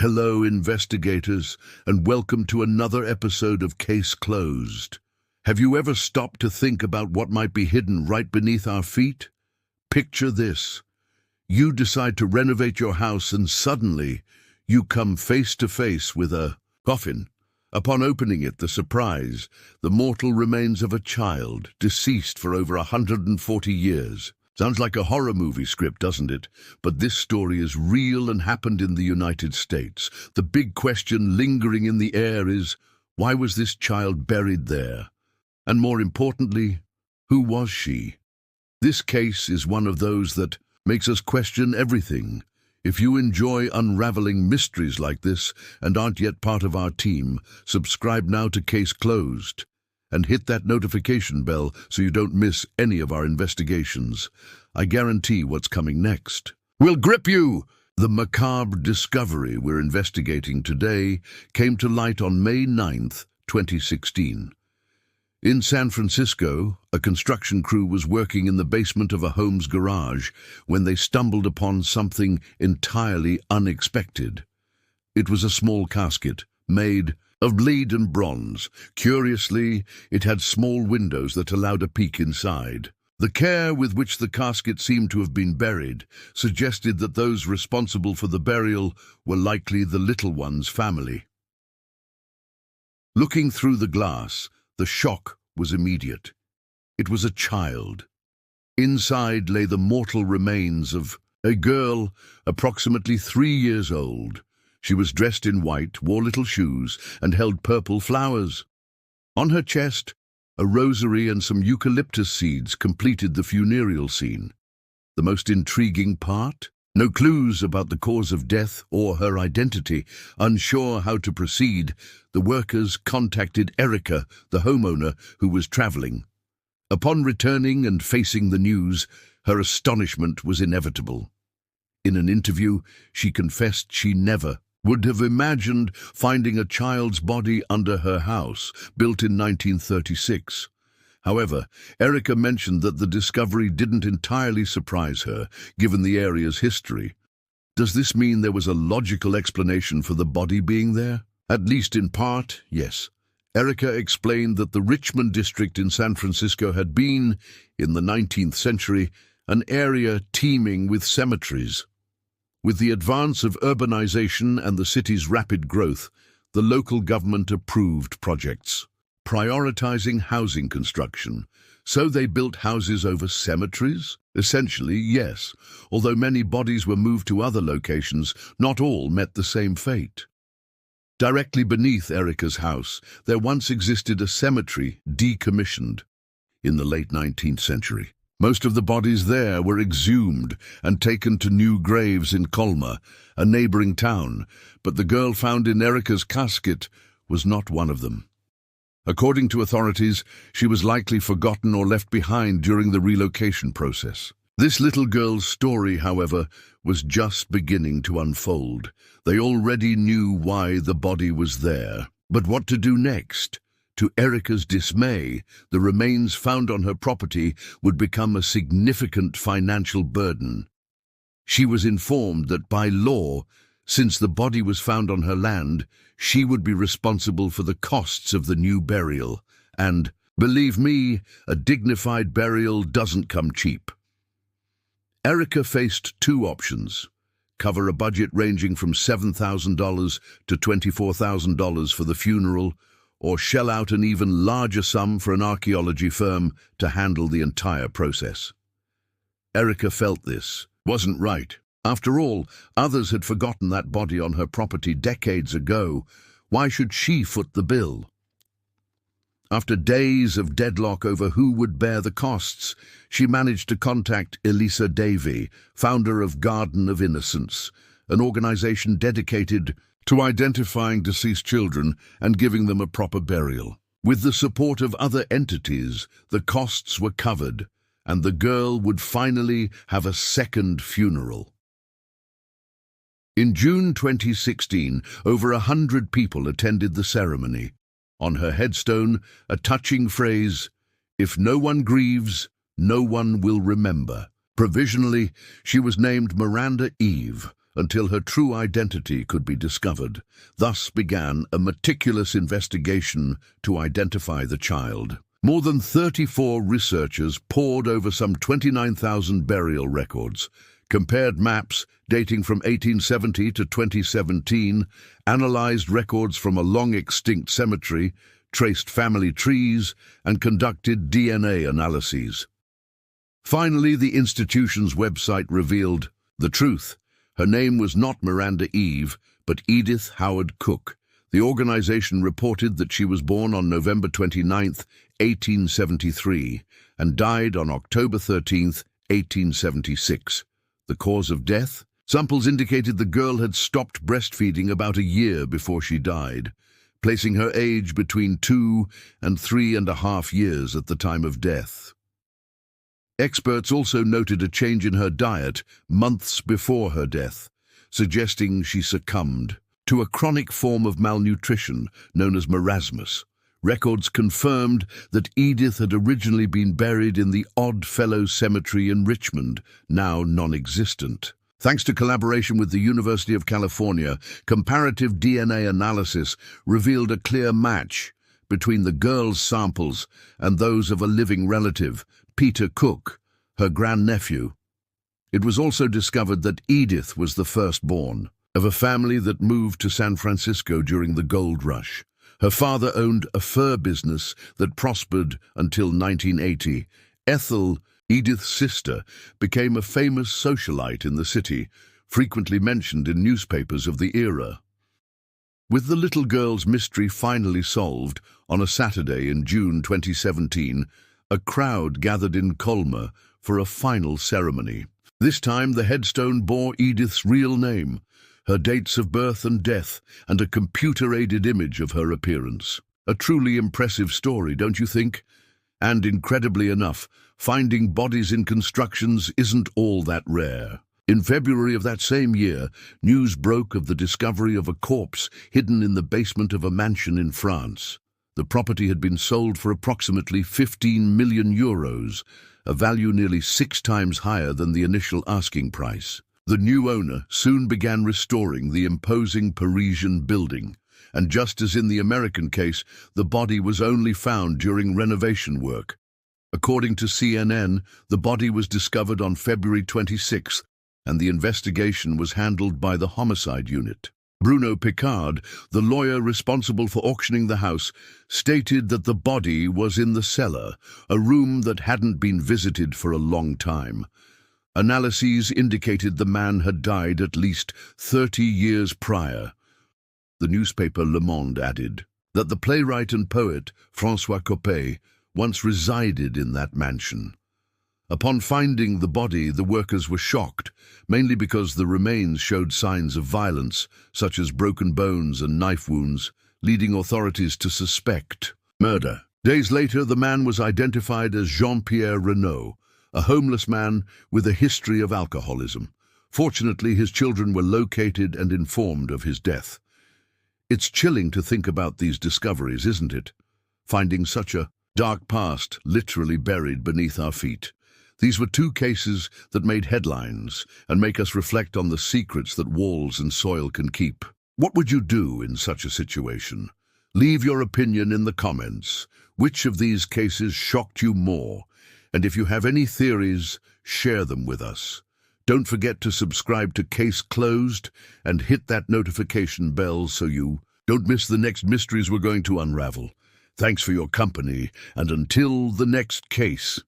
Hello, investigators, and welcome to another episode of Case Closed. Have you ever stopped to think about what might be hidden right beneath our feet? Picture this. You decide to renovate your house and suddenly you come face to face with a coffin. Upon opening it, the surprise, the mortal remains of a child, deceased for over 140 years. Sounds like a horror movie script, doesn't it? But this story is real and happened in the United States. The big question lingering in the air is, why was this child buried there? And more importantly, who was she? This case is one of those that makes us question everything. If you enjoy unraveling mysteries like this and aren't yet part of our team, subscribe now to Case Closed and hit that notification bell so you don't miss any of our investigations. I guarantee what's coming next will grip you. The macabre discovery we're investigating today came to light on May 9th, 2016. In San Francisco, a construction crew was working in the basement of a home's garage when they stumbled upon something entirely unexpected. It was a small casket made of lead and bronze. Curiously, it had small windows that allowed a peek inside. The care with which the casket seemed to have been buried suggested that those responsible for the burial were likely the little one's family. Looking through the glass, the shock was immediate. It was a child. Inside lay the mortal remains of a girl approximately 3 years old. She was dressed in white, wore little shoes, and held purple flowers. On her chest, a rosary and some eucalyptus seeds completed the funereal scene. The most intriguing part? No clues about the cause of death or her identity. Unsure how to proceed, the workers contacted Erica, the homeowner who was traveling. Upon returning and facing the news, her astonishment was inevitable. In an interview, she confessed she never would have imagined finding a child's body under her house, built in 1936. However, Erica mentioned that the discovery didn't entirely surprise her, given the area's history. Does this mean there was a logical explanation for the body being there? At least in part, yes. Erica explained that the Richmond district in San Francisco had been, in the 19th century, an area teeming with cemeteries. With the advance of urbanization and the city's rapid growth, the local government approved projects, prioritizing housing construction. So they built houses over cemeteries? Essentially, yes. Although many bodies were moved to other locations, not all met the same fate. Directly beneath Erica's house, there once existed a cemetery decommissioned in the late 19th century. Most of the bodies there were exhumed and taken to new graves in Colma, a neighboring town, but the girl found in Erica's casket was not one of them. According to authorities, she was likely forgotten or left behind during the relocation process. This little girl's story, however, was just beginning to unfold. They already knew why the body was there. But what to do next? To Erica's dismay, the remains found on her property would become a significant financial burden. She was informed that by law, since the body was found on her land, she would be responsible for the costs of the new burial. And, believe me, a dignified burial doesn't come cheap. Erica faced two options: cover a budget ranging from $7,000 to $24,000 for the funeral, or shell out an even larger sum for an archaeology firm to handle the entire process. Erica felt this wasn't right. After all, others had forgotten that body on her property decades ago. Why should she foot the bill? After days of deadlock over who would bear the costs, she managed to contact Elisa Davey, founder of Garden of Innocence, an organization dedicated to identifying deceased children and giving them a proper burial. With the support of other entities, the costs were covered, and the girl would finally have a second funeral. In June 2016, over 100 people attended the ceremony. On her headstone, a touching phrase, "If no one grieves, no one will remember." Provisionally, she was named Miranda Eve, until her true identity could be discovered. Thus began a meticulous investigation to identify the child. More than 34 researchers pored over some 29,000 burial records, compared maps dating from 1870 to 2017, analyzed records from a long-extinct cemetery, traced family trees, and conducted DNA analyses. Finally, the institution's website revealed the truth. Her name was not Miranda Eve, but Edith Howard Cook. The organization reported that she was born on November 29, 1873, and died on October 13, 1876. The cause of death? Samples indicated the girl had stopped breastfeeding about a year before she died, placing her age between 2 and 3.5 years at the time of death. Experts also noted a change in her diet months before her death, suggesting she succumbed to a chronic form of malnutrition known as marasmus. Records confirmed that Edith had originally been buried in the Oddfellow Cemetery in Richmond, now non-existent. Thanks to collaboration with the University of California, comparative DNA analysis revealed a clear match between the girl's samples and those of a living relative, Peter Cook, her grandnephew. It was also discovered that Edith was the firstborn of a family that moved to San Francisco during the gold rush. Her father owned a fur business that prospered until 1980. Ethel, Edith's sister, became a famous socialite in the city, frequently mentioned in newspapers of the era. With the little girl's mystery finally solved, on a Saturday in June 2017, a crowd gathered in Colma for a final ceremony. This time the headstone bore Edith's real name, her dates of birth and death, and a computer-aided image of her appearance. A truly impressive story, don't you think? And incredibly enough, finding bodies in constructions isn't all that rare. In February of that same year, news broke of the discovery of a corpse hidden in the basement of a mansion in France. The property had been sold for approximately 15 million euros, a value nearly 6 times higher than the initial asking price. The new owner soon began restoring the imposing Parisian building, and just as in the American case, the body was only found during renovation work. According to CNN, the body was discovered on February 26th, and the investigation was handled by the homicide unit. Bruno Picard, the lawyer responsible for auctioning the house, stated that the body was in the cellar, a room that hadn't been visited for a long time. Analyses indicated the man had died at least 30 years prior. The newspaper Le Monde added that the playwright and poet François Coppée once resided in that mansion. Upon finding the body, the workers were shocked, mainly because the remains showed signs of violence, such as broken bones and knife wounds, leading authorities to suspect murder. Days later, the man was identified as Jean-Pierre Renaud, a homeless man with a history of alcoholism. Fortunately, his children were located and informed of his death. It's chilling to think about these discoveries, isn't it? Finding such a dark past literally buried beneath our feet. These were 2 cases that made headlines and make us reflect on the secrets that walls and soil can keep. What would you do in such a situation? Leave your opinion in the comments. Which of these cases shocked you more? And if you have any theories, share them with us. Don't forget to subscribe to Case Closed and hit that notification bell so you don't miss the next mysteries we're going to unravel. Thanks for your company, and until the next case.